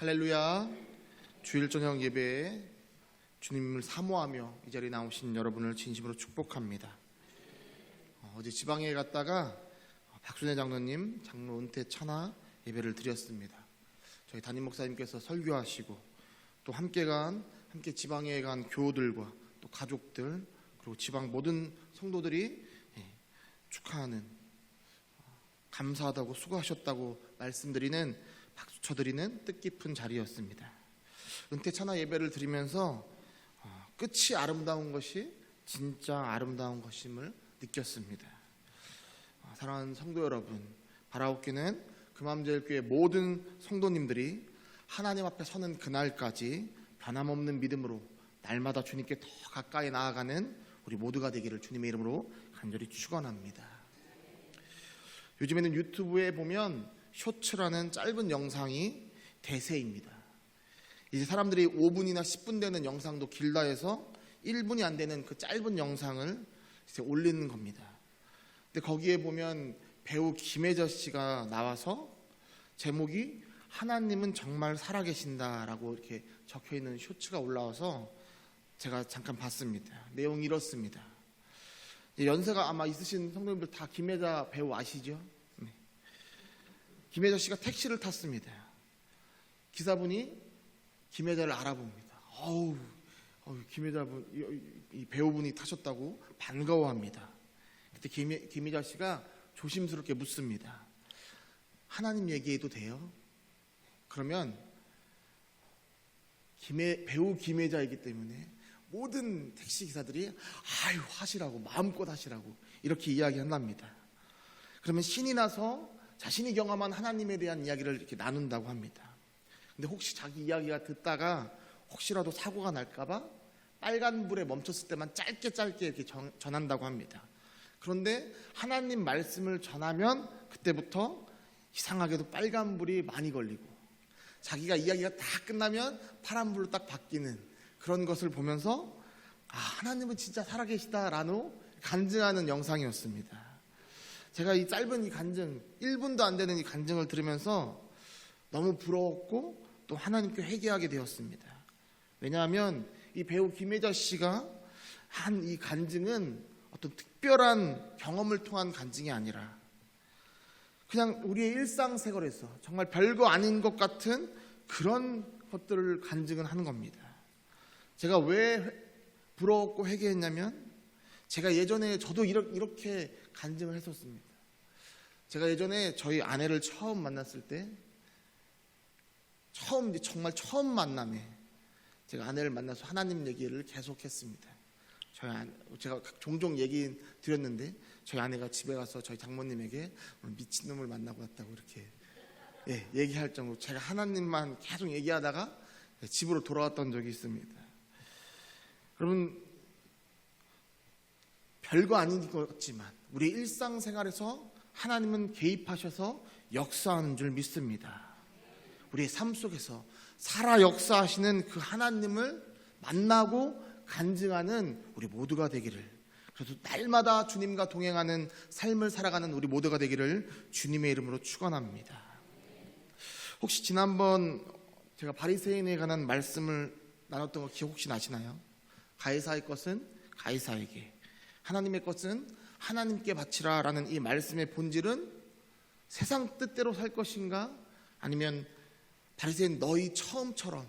할렐루야. 주일 저녁 예배에 주님을 사모하며 이 자리에 나오신 여러분을 진심으로 축복합니다. 어제 지방에 갔다가 박순애 장로님 장로 은퇴 천하 예배를 드렸습니다. 저희 담임 목사님께서 설교하시고 또 함께 지방에 간 교우들과 또 가족들 그리고 지방 모든 성도들이 축하하는, 감사하다고 수고하셨다고 말씀드리는, 박수 쳐드리는 뜻깊은 자리였습니다. 은퇴 천하 예배를 드리면서 끝이 아름다운 것이 진짜 아름다운 것임을 느꼈습니다. 사랑하는 성도 여러분, 바라옵기는 금암제일교회 모든 성도님들이 하나님 앞에 서는 그날까지 변함없는 믿음으로 날마다 주님께 더 가까이 나아가는 우리 모두가 되기를 주님의 이름으로 간절히 축원합니다. 요즘에는 유튜브에 보면 쇼츠라는 짧은 영상이 대세입니다. 이제 사람들이 5분이나 10분 되는 영상도 길다 해서 1분이 안 되는 그 짧은 영상을 이제 올리는 겁니다. 근데 거기에 보면 배우 김혜자 씨가 나와서 제목이 하나님은 정말 살아계신다라고 이렇게 적혀있는 쇼츠가 올라와서 제가 잠깐 봤습니다. 내용이 이렇습니다. 연세가 아마 있으신 성도님들 다 김혜자 배우 아시죠? 네. 김혜자 씨가 택시를 탔습니다. 기사분이 김혜자를 알아봅니다. 김혜자 분, 이 배우분이 타셨다고 반가워합니다. 그때 김혜자 씨가 조심스럽게 묻습니다. 하나님 얘기해도 돼요? 그러면 배우 김혜자이기 때문에 모든 택시 기사들이 하시라고, 마음껏 하시라고 이렇게 이야기한답니다. 그러면 신이 나서 자신이 경험한 하나님에 대한 이야기를 이렇게 나눈다고 합니다. 근데 혹시 자기 이야기가 듣다가 혹시라도 사고가 날까봐 빨간불에 멈췄을 때만 짧게 이렇게 전한다고 합니다. 그런데 하나님 말씀을 전하면 그때부터 이상하게도 빨간불이 많이 걸리고 자기가 이야기가 다 끝나면 파란불로 딱 바뀌는 그런 것을 보면서 하나님은 진짜 살아계시다라는 간증하는 영상이었습니다. 제가 이 짧은 이 간증, 1분도 안 되는 이 간증을 들으면서 너무 부러웠고 또 하나님께 회개하게 되었습니다. 왜냐하면 이 배우 김혜자 씨가 한 이 간증은 어떤 특별한 경험을 통한 간증이 아니라 그냥 우리의 일상생활에서 정말 별거 아닌 것 같은 그런 것들을 간증을 하는 겁니다. 제가 왜 부러웠고 회개했냐면 제가 예전에 저도 이렇게 간증을 했었습니다. 제가 예전에 저희 아내를 처음 만났을 때 정말 처음 만남에 제가 아내를 만나서 하나님 얘기를 계속했습니다. 제가 종종 얘기 드렸는데 저희 아내가 집에 가서 저희 장모님에게 미친놈을 만나고 왔다고 이렇게 얘기할 정도로 제가 하나님만 계속 얘기하다가 집으로 돌아왔던 적이 있습니다. 여러분, 별거 아닌 것 같지만 우리 일상생활에서 하나님은 개입하셔서 역사하는 줄 믿습니다. 우리의 삶 속에서 살아 역사하시는 그 하나님을 만나고 간증하는 우리 모두가 되기를, 그래서 날마다 주님과 동행하는 삶을 살아가는 우리 모두가 되기를 주님의 이름으로 축원합니다. 혹시 지난번 제가 바리새인에 관한 말씀을 나눴던 거 기억 혹시 나시나요? 가이사의 것은 가이사에게, 하나님의 것은 하나님께 바치라 라는 이 말씀의 본질은 세상 뜻대로 살 것인가, 아니면 바리새인 너희 처음처럼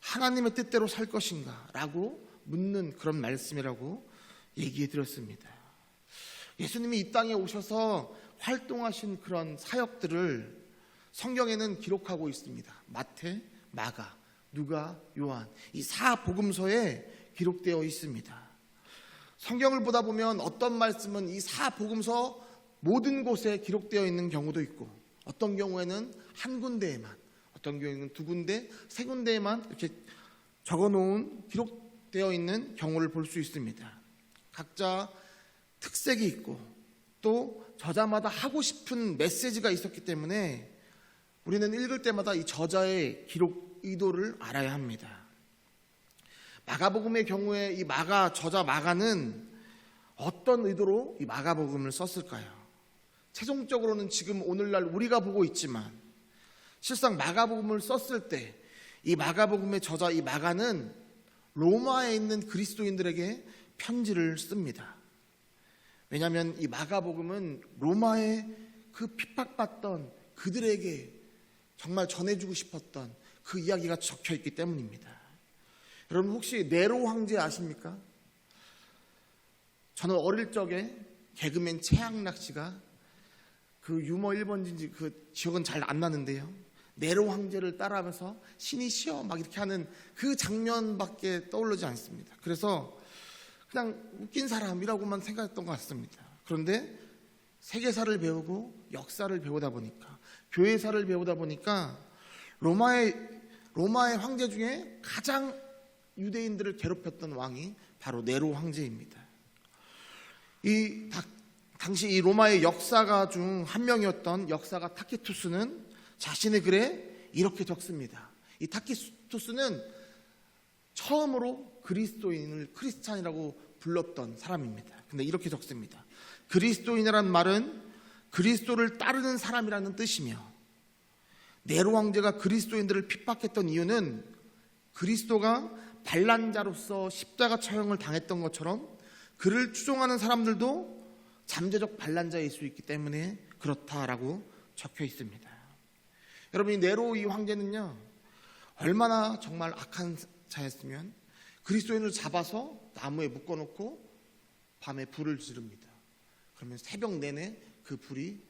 하나님의 뜻대로 살 것인가 라고 묻는 그런 말씀이라고 얘기해 드렸습니다. 예수님이 이 땅에 오셔서 활동하신 그런 사역들을 성경에는 기록하고 있습니다. 마태, 마가, 누가, 요한, 이 4복음서에 기록되어 있습니다. 성경을 보다 보면 어떤 말씀은 이 4복음서 모든 곳에 기록되어 있는 경우도 있고, 어떤 경우에는 한 군데에만, 어떤 경우에는 두 군데, 세 군데에만 이렇게 적어놓은, 기록되어 있는 경우를 볼 수 있습니다. 각자 특색이 있고 또 저자마다 하고 싶은 메시지가 있었기 때문에 우리는 읽을 때마다 이 저자의 기록 의도를 알아야 합니다. 마가복음의 경우에 이 저자 마가는 어떤 의도로 이 마가복음을 썼을까요? 최종적으로는 지금 오늘날 우리가 보고 있지만 실상 마가복음을 썼을 때 이 마가복음의 저자 이 마가는 로마에 있는 그리스도인들에게 편지를 씁니다. 왜냐하면 이 마가복음은 로마에 그 핍박받던 그들에게 정말 전해주고 싶었던 그 이야기가 적혀있기 때문입니다. 여러분 혹시 네로 황제 아십니까? 저는 어릴 적에 개그맨 최양락 씨가 그 유머 1번지인지 그 기억은 잘 안 나는데요, 네로 황제를 따라하면서 신이 시여 막 이렇게 하는 그 장면밖에 떠오르지 않습니다. 그래서 그냥 웃긴 사람이라고만 생각했던 것 같습니다. 그런데 세계사를 배우고 역사를 배우다 보니까, 교회사를 배우다 보니까 로마의 황제 중에 가장 유대인들을 괴롭혔던 왕이 바로 네로 황제입니다. 당시 이 로마의 역사가 중 한 명이었던 역사가 타키투스는 자신의 글에 이렇게 적습니다. 이 타키투스는 처음으로 그리스도인을 크리스찬이라고 불렀던 사람입니다. 근데 이렇게 적습니다. 그리스도인이란 말은 그리스도를 따르는 사람이라는 뜻이며, 네로 황제가 그리스도인들을 핍박했던 이유는 그리스도가 반란자로서 십자가 처형을 당했던 것처럼 그를 추종하는 사람들도 잠재적 반란자일 수 있기 때문에 그렇다라고 적혀 있습니다. 여러분, 이 네로 이 황제는요, 얼마나 정말 악한 자였으면 그리스도인을 잡아서 나무에 묶어놓고 밤에 불을 지릅니다. 그러면 새벽 내내 그 불이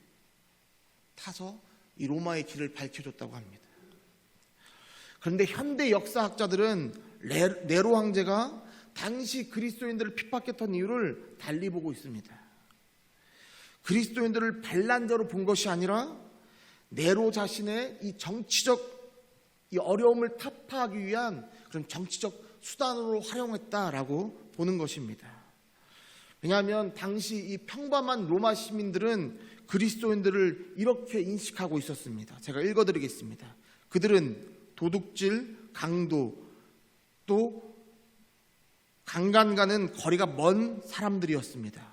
타서 이 로마의 길을 밝혀줬다고 합니다. 그런데 현대 역사학자들은 네로 황제가 당시 그리스도인들을 핍박했던 이유를 달리 보고 있습니다. 그리스도인들을 반란자로 본 것이 아니라 네로 자신의 이 정치적 이 어려움을 타파하기 위한 그런 정치적 수단으로 활용했다라고 보는 것입니다. 왜냐하면 당시 이 평범한 로마 시민들은 그리스도인들을 이렇게 인식하고 있었습니다. 제가 읽어드리겠습니다. 그들은 도둑질, 강도, 또 강간과는 거리가 먼 사람들이었습니다.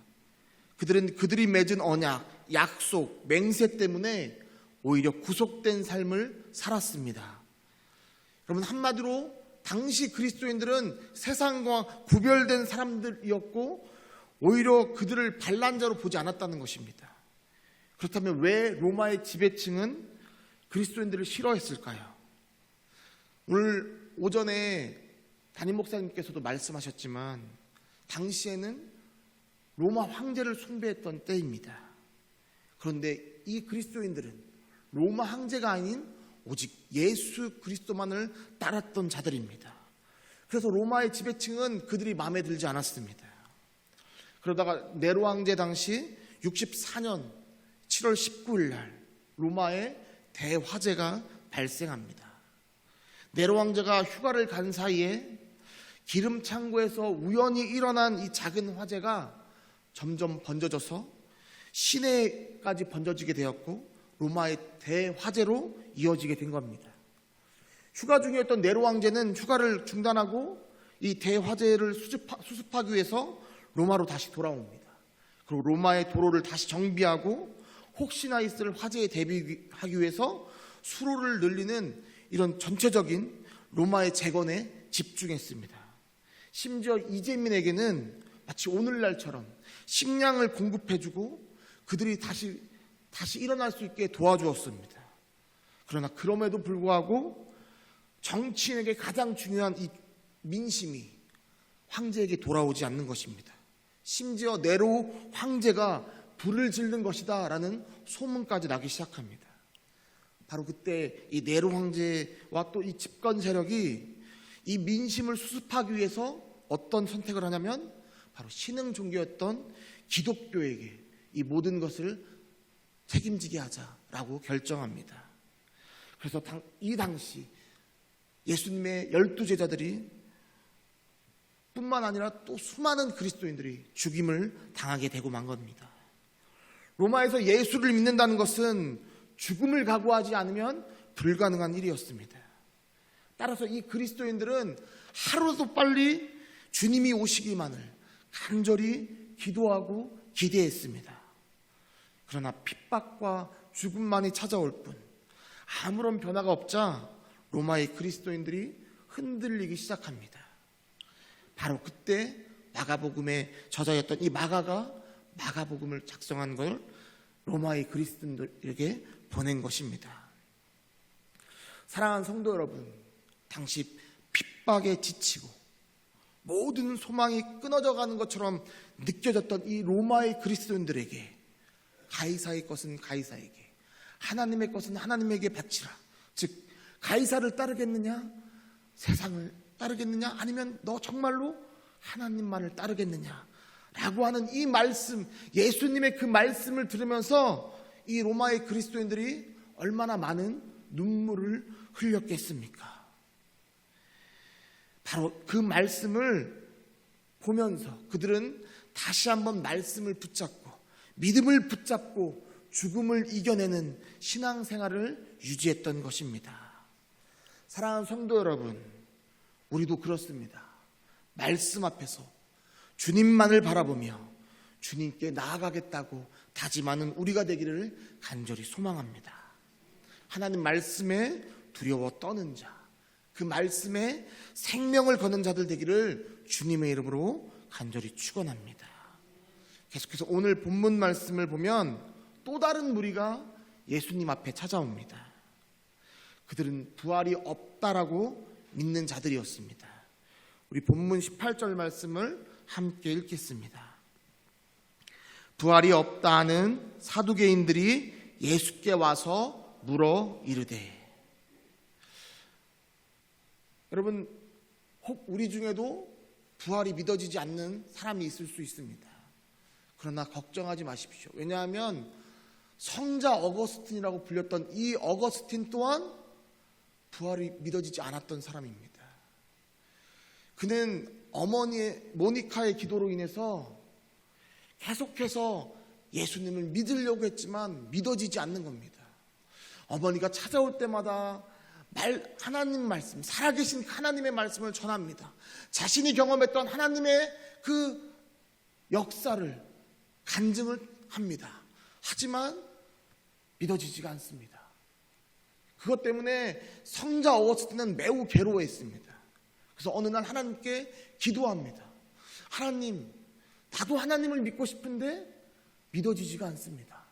그들이 맺은 언약, 약속, 맹세 때문에 오히려 구속된 삶을 살았습니다. 여러분, 한마디로 당시 그리스도인들은 세상과 구별된 사람들이었고 오히려 그들을 반란자로 보지 않았다는 것입니다. 그렇다면 왜 로마의 지배층은 그리스도인들을 싫어했을까요? 오늘 오전에 담임 목사님께서도 말씀하셨지만 당시에는 로마 황제를 숭배했던 때입니다. 그런데 이 그리스도인들은 로마 황제가 아닌 오직 예수 그리스도만을 따랐던 자들입니다. 그래서 로마의 지배층은 그들이 마음에 들지 않았습니다. 그러다가 네로 황제 당시 64년 7월 19일 날 로마에 대화재가 발생합니다. 네로 황제가 휴가를 간 사이에 기름 창고에서 우연히 일어난 이 작은 화재가 점점 번져져서 시내까지 번져지게 되었고 로마의 대화재로 이어지게 된 겁니다. 휴가 중이었던 네로 황제는 휴가를 중단하고 이 대화재를 수습하기 위해서 로마로 다시 돌아옵니다. 그리고 로마의 도로를 다시 정비하고 혹시나 있을 화재에 대비하기 위해서 수로를 늘리는 이런 전체적인 로마의 재건에 집중했습니다. 심지어 이재민에게는 마치 오늘날처럼 식량을 공급해주고 그들이 다시 일어날 수 있게 도와주었습니다. 그러나 그럼에도 불구하고 정치인에게 가장 중요한 이 민심이 황제에게 돌아오지 않는 것입니다. 심지어 네로 황제가 불을 지른 것이다 라는 소문까지 나기 시작합니다. 바로 그때 이 네로 황제와 또 이 집권 세력이 이 민심을 수습하기 위해서 어떤 선택을 하냐면 바로 신흥 종교였던 기독교에게 이 모든 것을 책임지게 하자라고 결정합니다. 그래서 이 당시 예수님의 12제자들이 뿐만 아니라 또 수많은 그리스도인들이 죽임을 당하게 되고 만 겁니다. 로마에서 예수를 믿는다는 것은 죽음을 각오하지 않으면 불가능한 일이었습니다. 따라서 이 그리스도인들은 하루도 빨리 주님이 오시기만을 간절히 기도하고 기대했습니다. 그러나 핍박과 죽음만이 찾아올 뿐 아무런 변화가 없자 로마의 그리스도인들이 흔들리기 시작합니다. 바로 그때 마가복음에 저자였던 이 마가가 마가복음을 작성한 걸 로마의 그리스도인들에게 보낸 것입니다. 사랑하는 성도 여러분, 당시 핍박에 지치고 모든 소망이 끊어져 가는 것처럼 느껴졌던 이 로마의 그리스도인들에게 가이사의 것은 가이사에게, 하나님의 것은 하나님에게 바치라. 즉 가이사를 따르겠느냐, 세상을 따르겠느냐, 아니면 너 정말로 하나님만을 따르겠느냐 라고 하는 이 말씀, 예수님의 그 말씀을 들으면서 이 로마의 그리스도인들이 얼마나 많은 눈물을 흘렸겠습니까? 바로 그 말씀을 보면서 그들은 다시 한번 말씀을 붙잡고 믿음을 붙잡고 죽음을 이겨내는 신앙생활을 유지했던 것입니다. 사랑하는 성도 여러분, 우리도 그렇습니다. 말씀 앞에서 주님만을 바라보며 주님께 나아가겠다고 다짐하는 우리가 되기를 간절히 소망합니다. 하나님 말씀에 두려워 떠는 자, 그 말씀에 생명을 거는 자들 되기를 주님의 이름으로 간절히 축원합니다. 계속해서 오늘 본문 말씀을 보면 또 다른 무리가 예수님 앞에 찾아옵니다. 그들은 부활이 없다라고 믿는 자들이었습니다. 우리 본문 18절 말씀을 함께 읽겠습니다. 부활이 없다는 사두개인들이 예수께 와서 물어 이르되. 여러분, 혹 우리 중에도 부활이 믿어지지 않는 사람이 있을 수 있습니다. 그러나 걱정하지 마십시오. 왜냐하면 성자 어거스틴이라고 불렸던 이 어거스틴 또한 부활이 믿어지지 않았던 사람입니다. 그는 어머니의 모니카의 기도로 인해서 계속해서 예수님을 믿으려고 했지만 믿어지지 않는 겁니다. 어머니가 찾아올 때마다 하나님 말씀, 살아계신 하나님의 말씀을 전합니다. 자신이 경험했던 하나님의 그 역사를 간증을 합니다. 하지만 믿어지지가 않습니다. 그것 때문에 성자 어거스틴은 매우 괴로워했습니다. 그래서 어느 날 하나님께 기도합니다. 하나님, 나도 하나님을 믿고 싶은데 믿어지지가 않습니다.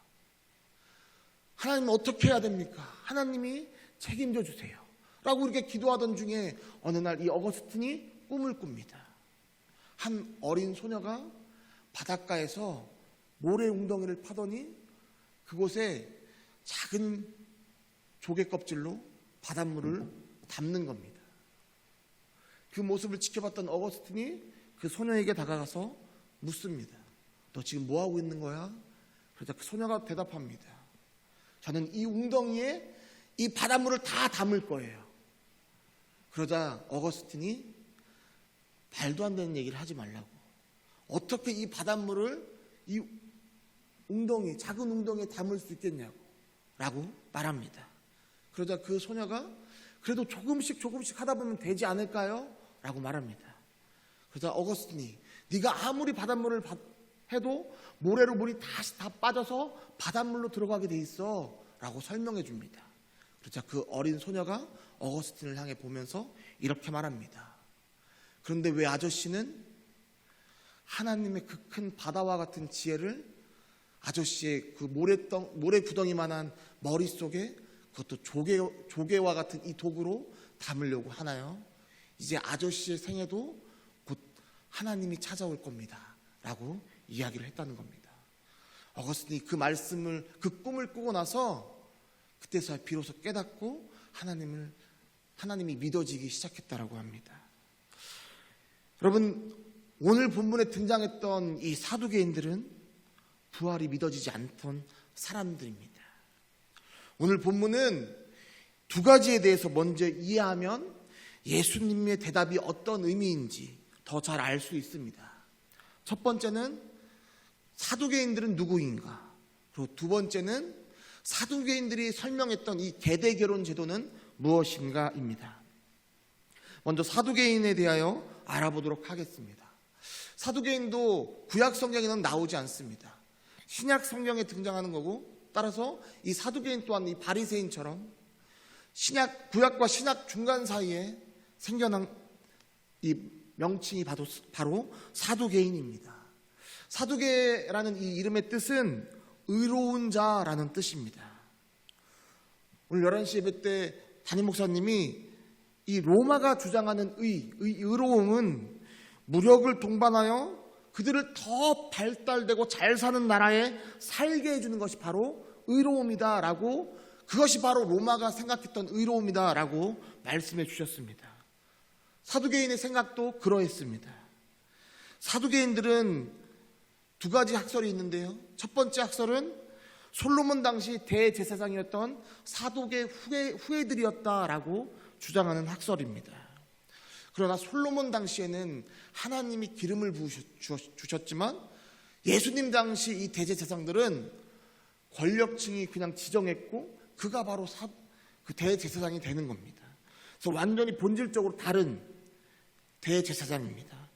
하나님 어떻게 해야 됩니까? 하나님이 책임져 주세요 라고 이렇게 기도하던 중에 어느 날 이 어거스틴이 꿈을 꿉니다. 한 어린 소녀가 바닷가에서 모래 웅덩이를 파더니 그곳에 작은 조개 껍질로 바닷물을 담는 겁니다. 그 모습을 지켜봤던 어거스틴이 그 소녀에게 다가가서 묻습니다. 너 지금 뭐 하고 있는 거야? 그러자 그 소녀가 대답합니다. 저는 이 웅덩이에 이 바닷물을 다 담을 거예요. 그러자 어거스틴이 말도 안 되는 얘기를 하지 말라고. 어떻게 이 바닷물을 이 웅덩이, 작은 웅덩이에 담을 수 있겠냐고 라고 말합니다. 그러자 그 소녀가 그래도 조금씩 하다 보면 되지 않을까요? 라고 말합니다. 그러자 어거스틴이 네가 아무리 바닷물을 해도 모래로 물이 다시 다 빠져서 바닷물로 들어가게 돼 있어 라고 설명해 줍니다. 그러자 그 어린 소녀가 어거스틴을 향해 보면서 이렇게 말합니다. 그런데 왜 아저씨는 하나님의 그 큰 바다와 같은 지혜를 아저씨의 그 모래 구덩이만한 머릿속에 그것도 조개와 같은 이 도구로 담으려고 하나요? 이제 아저씨의 생애도 곧 하나님이 찾아올 겁니다 라고 이야기를 했다는 겁니다. 어거스틴이 그 말씀을, 그 꿈을 꾸고 나서 그때서야 비로소 깨닫고 하나님이 믿어지기 시작했다라고 합니다. 여러분, 오늘 본문에 등장했던 이 사두개인들은 부활이 믿어지지 않던 사람들입니다. 오늘 본문은 두 가지에 대해서 먼저 이해하면 예수님의 대답이 어떤 의미인지 더 잘 알 수 있습니다. 첫 번째는 사두개인들은 누구인가? 그리고 두 번째는 사두개인들이 설명했던 이 계대 결혼 제도는 무엇인가입니다. 먼저 사두개인에 대하여 알아보도록 하겠습니다. 사두개인도 구약 성경에는 나오지 않습니다. 신약 성경에 등장하는 거고, 따라서 이 사두개인 또한 이 바리새인처럼 구약과 신약 중간 사이에 생겨난 이 명칭이 바로 사두개인입니다. 사두개라는 이 이름의 뜻은 의로운 자라는 뜻입니다. 오늘 11시 예배 때 담임 목사님이 이 로마가 주장하는 의로움은 무력을 동반하여 그들을 더 발달되고 잘 사는 나라에 살게 해주는 것이 바로 의로움이다라고, 그것이 바로 로마가 생각했던 의로움이다라고 말씀해 주셨습니다. 사두개인의 생각도 그러했습니다. 사두개인들은 두 가지 학설이 있는데요. 첫 번째 학설은 솔로몬 당시 대제사장이었던 사독의 후예들이었다라고 주장하는 학설입니다. 그러나 솔로몬 당시에는 하나님이 기름을 부으셨지만 예수님 당시 이 대제사장들은 권력층이 그냥 지정했고 그가 바로 그 대제사장이 되는 겁니다. 그래서 완전히 본질적으로 다른 대제사장입니다.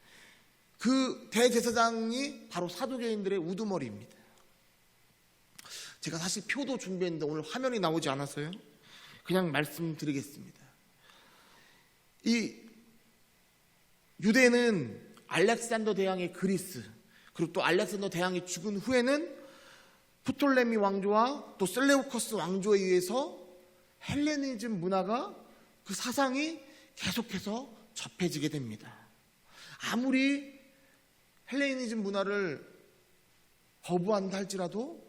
그 대제사장이 바로 사두개인들의 우두머리입니다. 제가 사실 표도 준비했는데 오늘 화면이 나오지 않아서요. 그냥 말씀드리겠습니다. 이 유대는 알렉산더 대왕의 그리스, 그리고 또 알렉산더 대왕이 죽은 후에는 프톨레미 왕조와 또 셀레우커스 왕조에 의해서 헬레니즘 문화가, 그 사상이 계속해서 접해지게 됩니다. 아무리 헬레니즘 문화를 거부한다 할지라도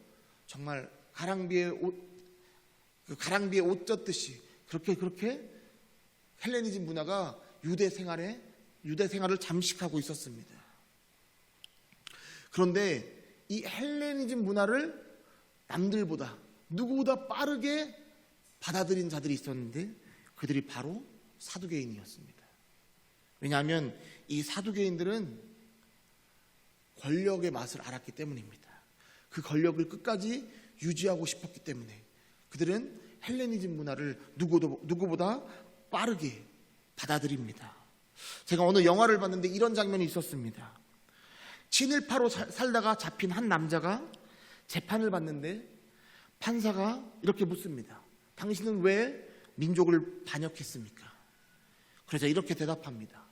정말 가랑비에 옷 젖듯이 그렇게 헬레니즘 문화가 유대 생활을 잠식하고 있었습니다. 그런데 이 헬레니즘 문화를 남들보다 누구보다 빠르게 받아들인 자들이 있었는데 그들이 바로 사두개인이었습니다. 왜냐하면 이 사두개인들은 권력의 맛을 알았기 때문입니다. 그 권력을 끝까지 유지하고 싶었기 때문에 그들은 헬레니즘 문화를 누구보다 빠르게 받아들입니다. 제가 어느 영화를 봤는데 이런 장면이 있었습니다. 친일파로 살다가 잡힌 한 남자가 재판을 받는데 판사가 이렇게 묻습니다. 당신은 왜 민족을 반역했습니까? 그래서 이렇게 대답합니다.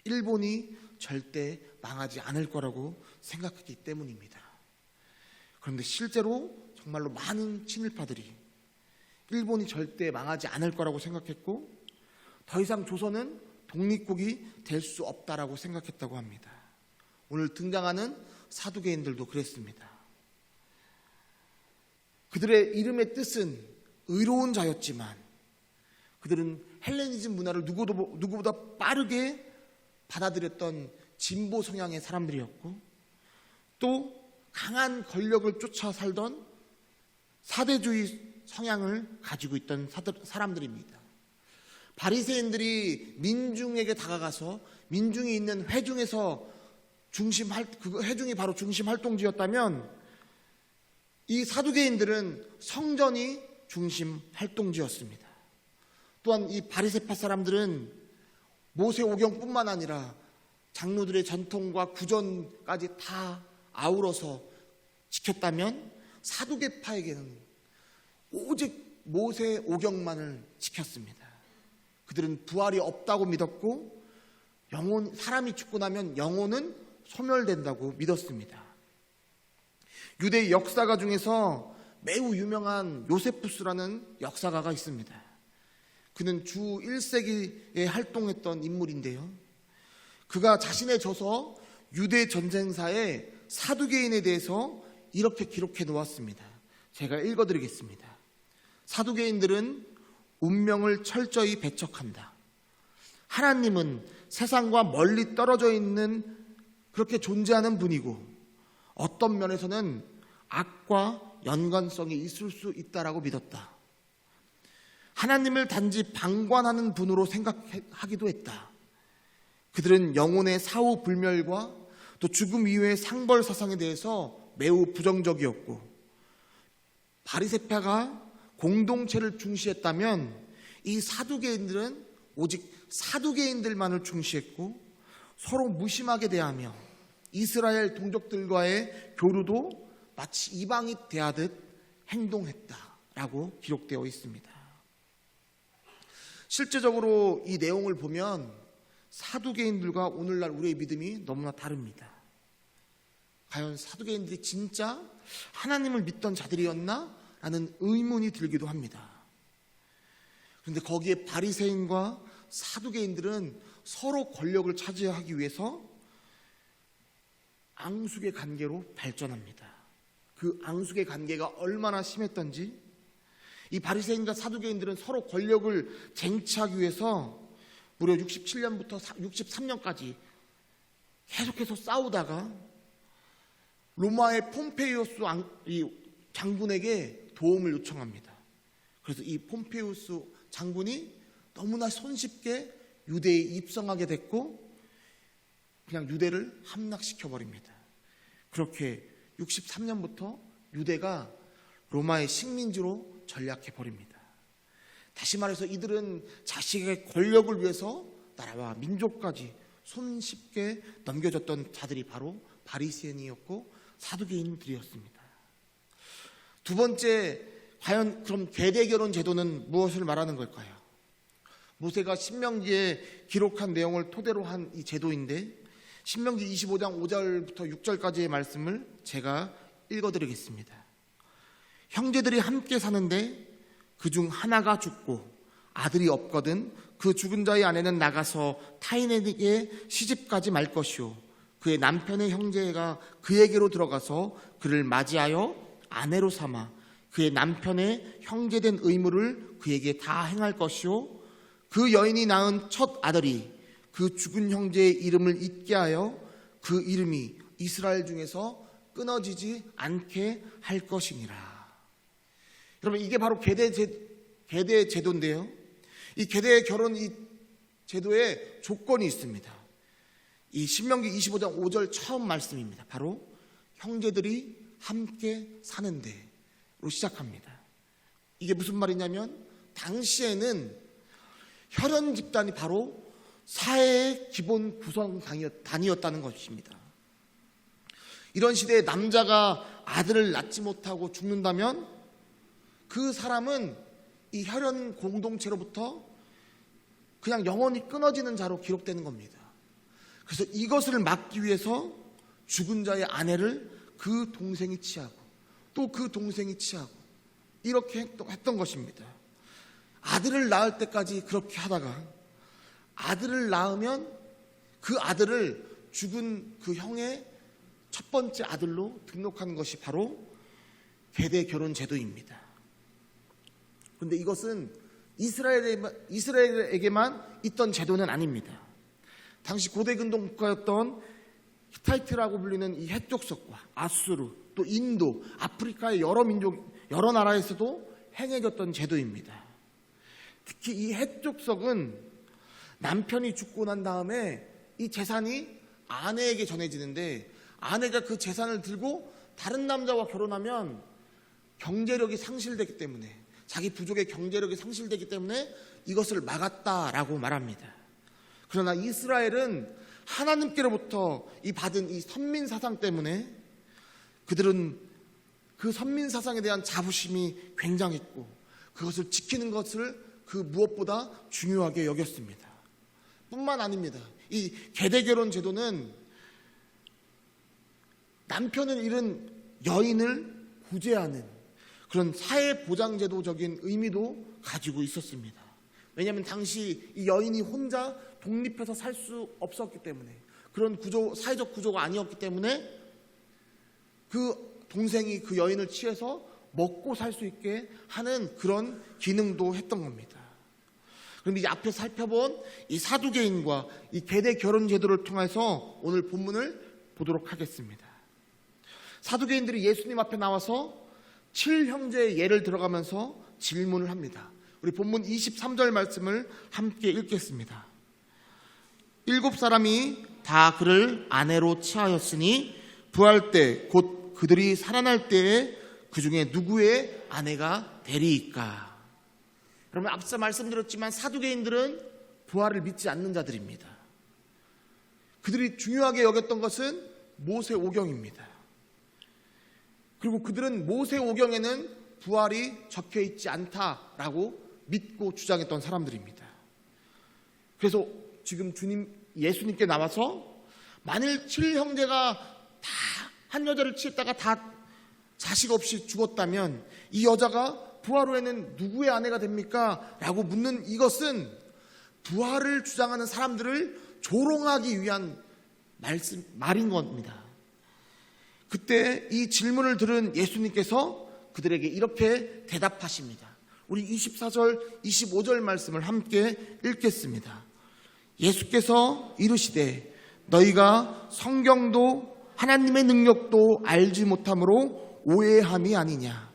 일본이 절대 망하지 않을 거라고 생각했기 때문입니다. 그런데 실제로 정말로 많은 친일파들이 일본이 절대 망하지 않을 거라고 생각했고 더 이상 조선은 독립국이 될 수 없다라고 생각했다고 합니다. 오늘 등장하는 사두개인들도 그랬습니다. 그들의 이름의 뜻은 의로운 자였지만 그들은 헬레니즘 문화를 누구보다 빠르게 받아들였던 진보 성향의 사람들이었고 또 강한 권력을 쫓아 살던 사대주의 성향을 가지고 있던 사람들입니다. 바리새인들이 민중에게 다가가서 민중이 있는 회중에서 그 회중이 바로 중심 활동지였다면 이 사두개인들은 성전이 중심 활동지였습니다. 또한 이 바리새파 사람들은 모세 오경뿐만 아니라 장로들의 전통과 구전까지 다 아우러서 지켰다면 사두개파에게는 오직 모세 오경만을 지켰습니다. 그들은 부활이 없다고 믿었고 사람이 죽고 나면 영혼은 소멸된다고 믿었습니다. 유대 역사가 중에서 매우 유명한 요세푸스라는 역사가가 있습니다. 그는 주 1세기에 활동했던 인물인데요. 그가 자신의 저서 유대 전쟁사의 사두개인에 대해서 이렇게 기록해 놓았습니다. 제가 읽어드리겠습니다. 사두개인들은 운명을 철저히 배척한다. 하나님은 세상과 멀리 떨어져 있는 그렇게 존재하는 분이고 어떤 면에서는 악과 연관성이 있을 수 있다라고 믿었다. 하나님을 단지 방관하는 분으로 생각하기도 했다. 그들은 영혼의 사후 불멸과 또 죽음 이후의 상벌 사상에 대해서 매우 부정적이었고 바리새파가 공동체를 중시했다면 이 사두개인들은 오직 사두개인들만을 중시했고 서로 무심하게 대하며 이스라엘 동족들과의 교류도 마치 이방이 대하듯 행동했다라고 기록되어 있습니다. 실제적으로 이 내용을 보면 사두개인들과 오늘날 우리의 믿음이 너무나 다릅니다. 과연 사두개인들이 진짜 하나님을 믿던 자들이었나? 라는 의문이 들기도 합니다. 그런데 거기에 바리새인과 사두개인들은 서로 권력을 차지하기 위해서 앙숙의 관계로 발전합니다. 그 앙숙의 관계가 얼마나 심했던지, 이 바리새인과 사두개인들은 서로 권력을 쟁취하기 위해서 무려 67년부터 63년까지 계속해서 싸우다가 로마의 폼페이우스 장군에게 도움을 요청합니다. 그래서 이 폼페이우스 장군이 너무나 손쉽게 유대에 입성하게 됐고 그냥 유대를 함락시켜 버립니다. 그렇게 63년부터 유대가 로마의 식민지로 전락해 버립니다. 다시 말해서 이들은 자식의 권력을 위해서 나라와 민족까지 손쉽게 넘겨줬던 자들이 바로 바리새인이었고 사두개인들이었습니다. 두 번째, 과연 그럼 계대결혼 제도는 무엇을 말하는 걸까요? 모세가 신명기에 기록한 내용을 토대로 한 이 제도인데, 신명기 25장 5절부터 6절까지의 말씀을 제가 읽어드리겠습니다. 형제들이 함께 사는데 그중 하나가 죽고 아들이 없거든 그 죽은 자의 아내는 나가서 타인에게 시집가지 말 것이요 그의 남편의 형제가 그에게로 들어가서 그를 맞이하여 아내로 삼아 그의 남편의 형제된 의무를 그에게 다 행할 것이요 그 여인이 낳은 첫 아들이 그 죽은 형제의 이름을 잊게 하여 그 이름이 이스라엘 중에서 끊어지지 않게 할 것이니라. 여러분, 이게 바로 계대 제도인데요. 이 계대 결혼 이 제도에 조건이 있습니다. 이 신명기 25장 5절 처음 말씀입니다. 바로 형제들이 함께 사는 데로 시작합니다. 이게 무슨 말이냐면 당시에는 혈연 집단이 바로 사회의 기본 구성단이었다는 것입니다. 이런 시대에 남자가 아들을 낳지 못하고 죽는다면 그 사람은 이 혈연 공동체로부터 그냥 영원히 끊어지는 자로 기록되는 겁니다. 그래서 이것을 막기 위해서 죽은 자의 아내를 그 동생이 취하고 또 그 동생이 취하고 이렇게 했던 것입니다. 아들을 낳을 때까지 그렇게 하다가 아들을 낳으면 그 아들을 죽은 그 형의 첫 번째 아들로 등록하는 것이 바로 계대 결혼 제도입니다. 그런데 이것은 이스라엘에게만 있던 제도는 아닙니다. 당시 고대 근동 국가였던 히타이트라고 불리는 이 해족속과 아수르, 또 인도, 아프리카의 여러 나라에서도 행해졌던 제도입니다. 특히 이 해족속은 남편이 죽고 난 다음에 이 재산이 아내에게 전해지는데 아내가 그 재산을 들고 다른 남자와 결혼하면 경제력이 상실되기 때문에 자기 부족의 경제력이 상실되기 때문에 이것을 막았다라고 말합니다. 그러나 이스라엘은 하나님께로부터 받은 이 선민 사상 때문에 그들은 그 선민 사상에 대한 자부심이 굉장했고 그것을 지키는 것을 그 무엇보다 중요하게 여겼습니다. 뿐만 아닙니다. 이 계대결혼 제도는 남편을 잃은 여인을 구제하는 그런 사회보장제도적인 의미도 가지고 있었습니다. 왜냐하면 당시 이 여인이 혼자 독립해서 살 수 없었기 때문에 그런 사회적 구조가 아니었기 때문에 그 동생이 그 여인을 취해서 먹고 살 수 있게 하는 그런 기능도 했던 겁니다. 그런데 이제 앞에 살펴본 이 사두개인과 이 계대 결혼 제도를 통해서 오늘 본문을 보도록 하겠습니다. 사두개인들이 예수님 앞에 나와서 7형제의 예를 들어가면서 질문을 합니다. 우리 본문 23절 말씀을 함께 읽겠습니다. 7사람이 다 그를 아내로 취하였으니 부할 때 곧 그들이 살아날 때에 그 중에 누구의 아내가 되리이까? 여러분, 앞서 말씀드렸지만 사두개인들은 부활을 믿지 않는 자들입니다. 그들이 중요하게 여겼던 것은 모세오경입니다. 그리고 그들은 모세오경에는 부활이 적혀있지 않다라고 믿고 주장했던 사람들입니다. 그래서 지금 예수님께 나와서 만일 7형제가 다 한 여자를 취했다가 다 자식 없이 죽었다면 이 여자가 부활 후에는 누구의 아내가 됩니까? 라고 묻는 이것은 부활을 주장하는 사람들을 조롱하기 위한 말인 겁니다. 그때 이 질문을 들은 예수님께서 그들에게 이렇게 대답하십니다. 우리 24절, 25절 말씀을 함께 읽겠습니다. 예수께서 이르시되 너희가 성경도 하나님의 능력도 알지 못함으로 오해함이 아니냐.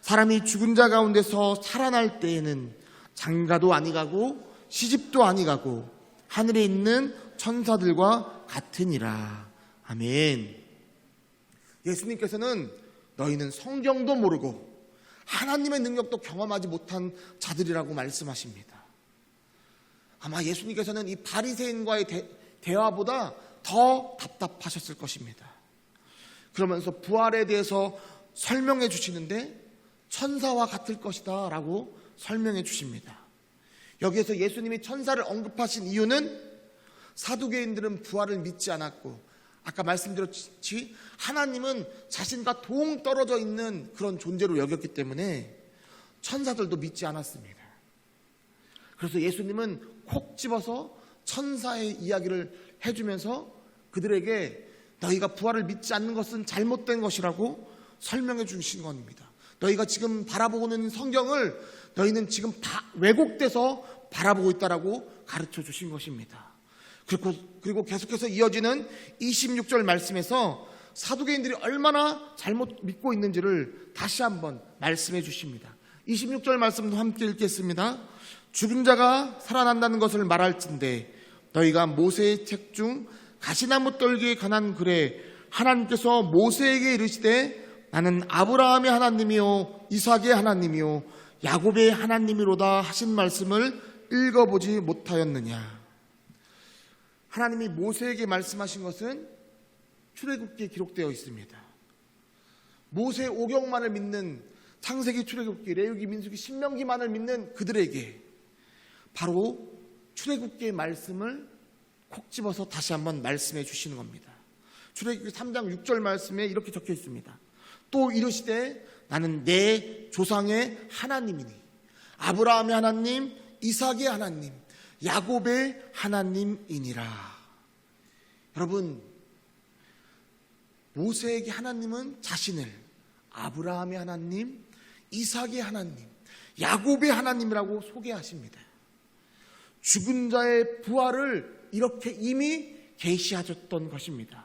사람이 죽은 자 가운데서 살아날 때에는 장가도 아니가고 시집도 아니가고 하늘에 있는 천사들과 같으니라. 아멘. 예수님께서는 너희는 성경도 모르고 하나님의 능력도 경험하지 못한 자들이라고 말씀하십니다. 아마 예수님께서는 이 바리새인과의 대화보다 더 답답하셨을 것입니다. 그러면서 부활에 대해서 설명해 주시는데 천사와 같을 것이다 라고 설명해 주십니다. 여기에서 예수님이 천사를 언급하신 이유는 사두개인들은 부활을 믿지 않았고 아까 말씀드렸듯이 하나님은 자신과 동떨어져 있는 그런 존재로 여겼기 때문에 천사들도 믿지 않았습니다. 그래서 예수님은 콕 집어서 천사의 이야기를 해주면서 그들에게 너희가 부활을 믿지 않는 것은 잘못된 것이라고 설명해 주신 겁니다. 너희가 지금 바라보고 있는 성경을 너희는 지금 왜곡돼서 바라보고 있다라고 가르쳐 주신 것입니다. 그리고 계속해서 이어지는 26절 말씀에서 사두개인들이 얼마나 잘못 믿고 있는지를 다시 한번 말씀해 주십니다. 26절 말씀도 함께 읽겠습니다. 죽은 자가 살아난다는 것을 말할진대 너희가 모세의 책 중 가시나무 떨기에 관한 글에 하나님께서 모세에게 이르시되 나는 아브라함의 하나님이요 이삭의 하나님이요 야곱의 하나님이로다 하신 말씀을 읽어보지 못하였느냐. 하나님이 모세에게 말씀하신 것은 출애굽기에 기록되어 있습니다. 모세 오경만을 믿는 창세기, 출애굽기, 레위기, 민수기, 신명기만을 믿는 그들에게 바로 출애굽기의 말씀을 콕 집어서 다시 한번 말씀해 주시는 겁니다. 출애굽기 3장 6절 말씀에 이렇게 적혀 있습니다. 또 이르시되 나는 내 조상의 하나님이니 아브라함의 하나님, 이삭의 하나님, 야곱의 하나님이니라. 여러분, 모세에게 하나님은 자신을 아브라함의 하나님, 이삭의 하나님, 야곱의 하나님이라고 소개하십니다. 죽은 자의 부활을 이렇게 이미 계시하셨던 것입니다.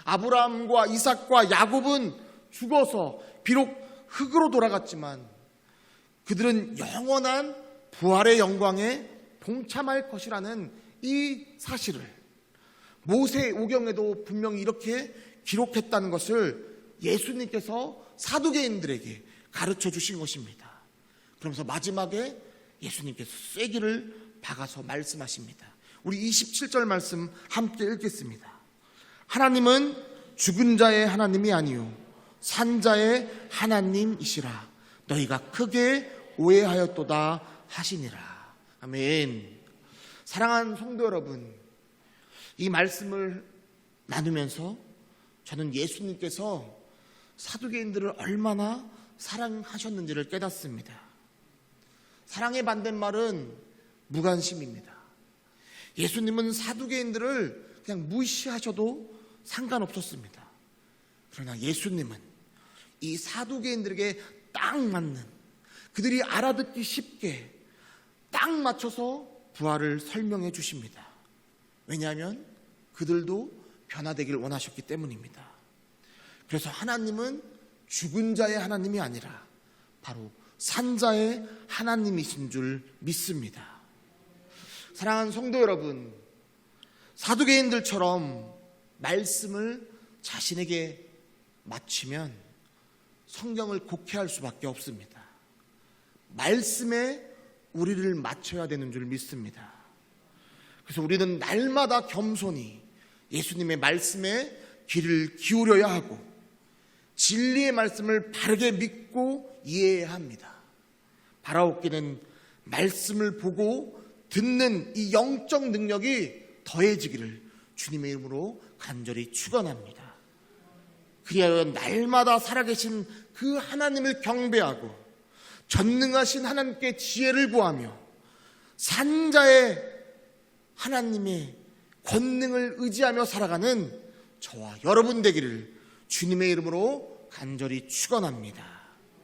아브라함과 이삭과 야곱은 죽어서 비록 흙으로 돌아갔지만 그들은 영원한 부활의 영광에 동참할 것이라는 이 사실을 모세 오경에도 분명히 이렇게 기록했다는 것을 예수님께서 사두개인들에게 가르쳐 주신 것입니다. 그러면서 마지막에 예수님께서 쐐기를 박아서 말씀하십니다. 우리 27절 말씀 함께 읽겠습니다. 하나님은 죽은 자의 하나님이 아니요 산 자의 하나님이시라. 너희가 크게 오해하였도다 하시니라. 아멘. 사랑하는 성도 여러분, 이 말씀을 나누면서 저는 예수님께서 사두개인들을 얼마나 사랑하셨는지를 깨닫습니다. 사랑의 반대말은 무관심입니다. 예수님은 사두개인들을 그냥 무시하셔도 상관없었습니다. 그러나 예수님은 이 사두개인들에게 딱 맞는, 그들이 알아듣기 쉽게 딱 맞춰서 부활을 설명해 주십니다. 왜냐하면 그들도 변화되기를 원하셨기 때문입니다. 그래서 하나님은 죽은 자의 하나님이 아니라 바로 산 자의 하나님이신 줄 믿습니다. 사랑하는 성도 여러분, 사두개인들처럼 말씀을 자신에게 맞추면 성경을 곡해할 수밖에 없습니다. 말씀에 우리를 맞춰야 되는 줄 믿습니다. 그래서 우리는 날마다 겸손히 예수님의 말씀에 귀를 기울여야 하고 진리의 말씀을 바르게 믿고 이해해야 합니다. 바라옵기는 말씀을 보고 듣는 이 영적 능력이 더해지기를 주님의 이름으로 간절히 축원합니다. 그리하여 날마다 살아계신 그 하나님을 경배하고 전능하신 하나님께 지혜를 구하며 산자의 하나님의 권능을 의지하며 살아가는 저와 여러분 되기를 주님의 이름으로 간절히 축원합니다.